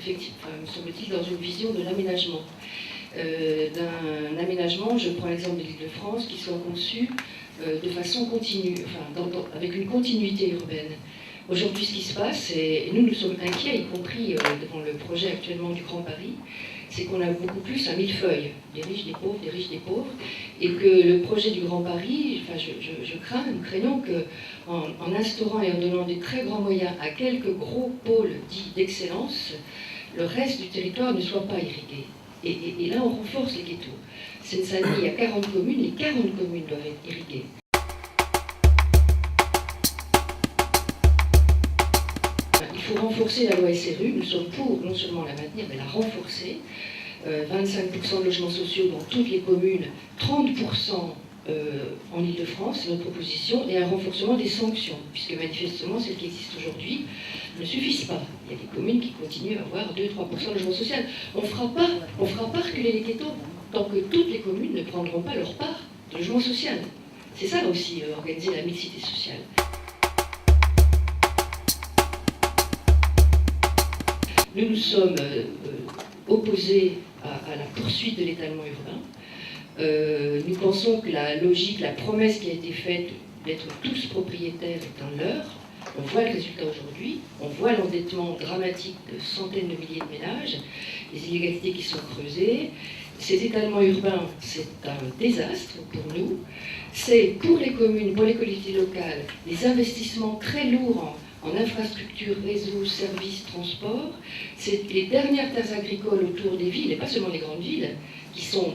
effectivement, me semble-t-il, dans une vision de l'aménagement. D'un aménagement, je prends l'exemple de l'Île-de-France, qui soit conçu de façon continue, avec une continuité urbaine. Aujourd'hui, ce qui se passe, et nous sommes inquiets, y compris devant le projet actuellement du Grand Paris, c'est qu'on a beaucoup plus un millefeuille, des riches, des pauvres, des riches, des pauvres, et que le projet du Grand Paris, nous craignons qu'en instaurant et en donnant des très grands moyens à quelques gros pôles dits d'excellence, le reste du territoire ne soit pas irrigué. Et là, on renforce les ghettos. Seine-Saint-Denis, il y a 40 communes, les 40 communes doivent être irriguées. Il faut renforcer la loi SRU, nous sommes pour non seulement la maintenir, mais la renforcer. 25% de logements sociaux dans toutes les communes, 30% en Ile-de-France, c'est notre proposition, et un renforcement des sanctions, puisque manifestement, celles qui existent aujourd'hui ne suffisent pas. Il y a des communes qui continuent à avoir 2-3% de logement social. On ne fera pas reculer les ghettos tant que toutes les communes ne prendront pas leur part de logement social. C'est ça aussi, organiser la mixité sociale. Nous nous sommes opposés à la poursuite de l'étalement urbain. Nous pensons que la logique, la promesse qui a été faite d'être tous propriétaires est un leurre. On voit le résultat aujourd'hui, on voit l'endettement dramatique de centaines de milliers de ménages, les inégalités qui sont creusées. Cet étalement urbain, c'est un désastre pour nous. C'est pour les communes, pour les collectivités locales, des investissements très lourds en infrastructures, réseaux, services, transports. C'est les dernières terres agricoles autour des villes, et pas seulement les grandes villes, qui sont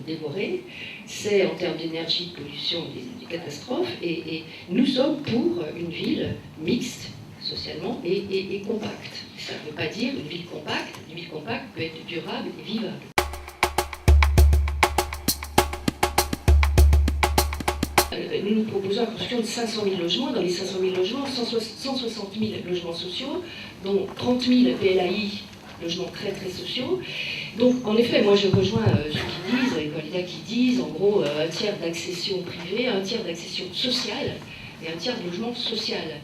dévorées. C'est en termes d'énergie, de pollution, des catastrophes. Et nous sommes pour une ville mixte, socialement, et compacte. Ça ne veut pas dire une ville compacte. Une ville compacte peut être durable et vivable. Nous nous proposons la construction de 500 000 logements. Dans les 500 000 logements, 160 000 logements sociaux, dont 30 000 PLAI, logements très très sociaux. Donc en effet, moi je rejoins ceux qui disent, les candidats qui disent, en gros, un tiers d'accession privée, un tiers d'accession sociale et un tiers de logement social.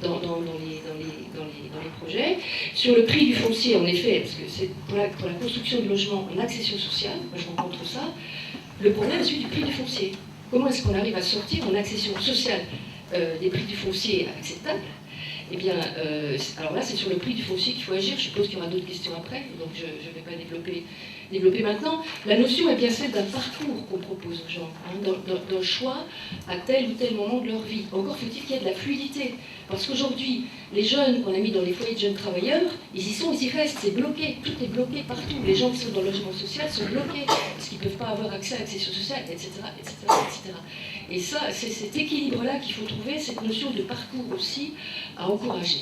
Dans les projets. Sur le prix du foncier, en effet, parce que c'est pour la construction de logements en accession sociale, moi je rencontre ça, le problème est celui du prix du foncier. Comment est-ce qu'on arrive à sortir en accession sociale des prix du foncier acceptables? Eh bien, alors là, c'est sur le prix du foncier qu'il faut agir. Je suppose qu'il y aura d'autres questions après, donc je ne vais pas développer maintenant. La notion est bien celle d'un parcours qu'on propose aux gens, d'un choix à tel ou tel moment de leur vie. Encore faut-il qu'il y ait de la fluidité. Parce qu'aujourd'hui, les jeunes qu'on a mis dans les foyers de jeunes travailleurs, ils y sont, ils y restent, c'est bloqué, tout est bloqué partout. Les gens qui sont dans le logement social sont bloqués, parce qu'ils ne peuvent pas avoir accès à l'accession sociale, etc., etc., etc. Et ça, c'est cet équilibre-là qu'il faut trouver, cette notion de parcours aussi à encourager.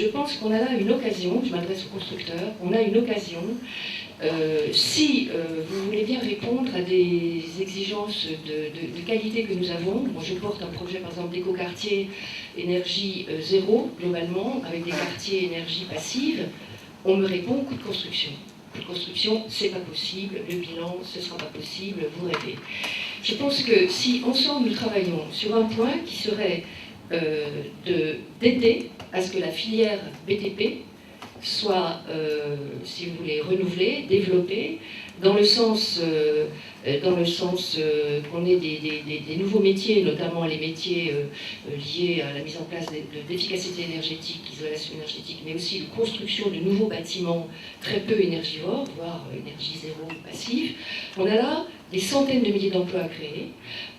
Je pense qu'on a là une occasion, je m'adresse aux constructeurs, on a une occasion, si vous voulez bien répondre à des exigences de qualité que nous avons. Moi, je porte un projet, par exemple, d'écoquartier énergie zéro, globalement, avec des quartiers énergie passive. On me répond coût de construction. Coût de construction, c'est pas possible, le bilan, ce sera pas possible, vous rêvez. Je pense que si ensemble nous travaillons sur un point qui serait d'aider à ce que la filière BTP soit, si vous voulez, renouvelée, développée, dans le sens qu'on ait des nouveaux métiers, notamment les métiers liés à la mise en place d'efficacité énergétique, d'isolation énergétique, mais aussi de construction de nouveaux bâtiments très peu énergivores, voire énergie zéro passive. On a là des centaines de milliers d'emplois à créer.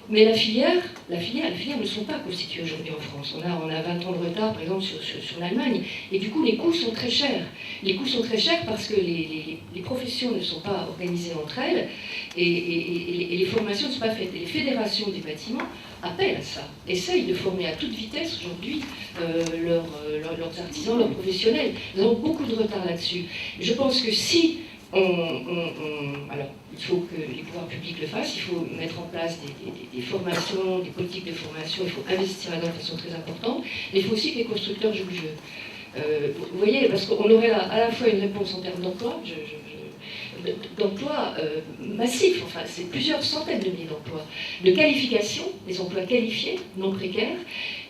Mais les filières ne sont pas constituées aujourd'hui en France. On a 20 ans de retard, par exemple, sur l'Allemagne. Et du coup, les coûts sont très chers. Les coûts sont très chers parce que les professions ne sont pas organisées entre elles et les formations ne sont pas faites. Et les fédérations des bâtiments appellent à ça, essayent de former à toute vitesse aujourd'hui leurs artisans, leurs professionnels. Nous avons beaucoup de retard là-dessus. Je pense que si alors, il faut que les pouvoirs publics le fassent, il faut mettre en place des formations, des politiques de formation, il faut investir là-dedans de façon très importante, mais il faut aussi que les constructeurs jouent le jeu. Vous voyez, parce qu'on aurait là à la fois une réponse en termes d'emploi, d'emplois massifs, enfin c'est plusieurs centaines de milliers d'emplois, de qualification, des emplois qualifiés, non précaires,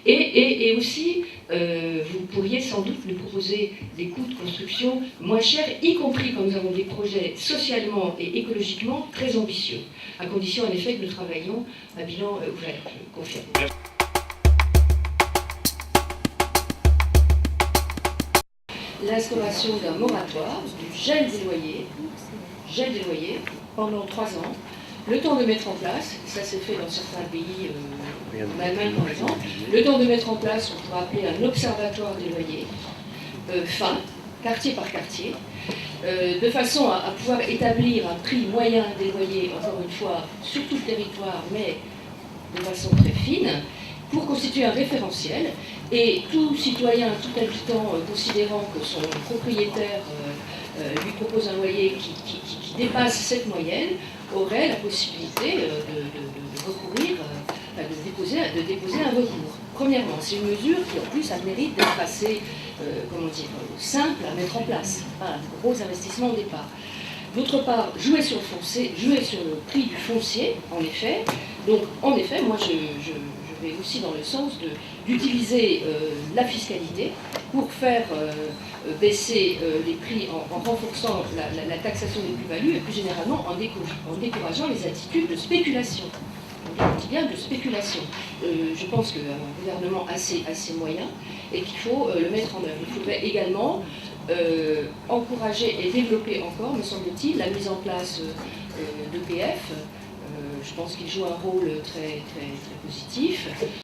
et aussi vous pourriez sans doute nous proposer des coûts de construction moins chers, y compris quand nous avons des projets socialement et écologiquement très ambitieux, à condition en effet que nous travaillions à bilan ouvert, je confirme. L'instauration d'un moratoire, du gel des loyers, pendant 3 ans, le temps de mettre en place, ça s'est fait dans certains pays, en Allemagne par exemple, le temps de mettre en place, on pourrait appeler un observatoire des loyers, fin, quartier par quartier, de façon à pouvoir établir un prix moyen des loyers, encore une fois, sur tout le territoire, mais de façon très fine, pour constituer un référentiel, et tout citoyen, tout habitant considérant que son propriétaire lui propose un loyer qui dépasse cette moyenne, aurait la possibilité de recourir, de déposer un recours. Premièrement, c'est une mesure qui en plus a le mérite d'être assez, simple à mettre en place, pas un gros investissement au départ. D'autre part, jouer sur le prix du foncier, en effet. Donc, en effet, moi je vais aussi dans le sens d'utiliser la fiscalité pour faire baisser les prix en renforçant la taxation des plus-values et plus généralement en décourageant les attitudes de spéculation. On dit bien de spéculation. Je pense qu'un gouvernement assez moyen et qu'il faut le mettre en œuvre. Il faudrait également encourager et développer encore, me semble-t-il, la mise en place d'EPF. Je pense qu'il joue un rôle très positif.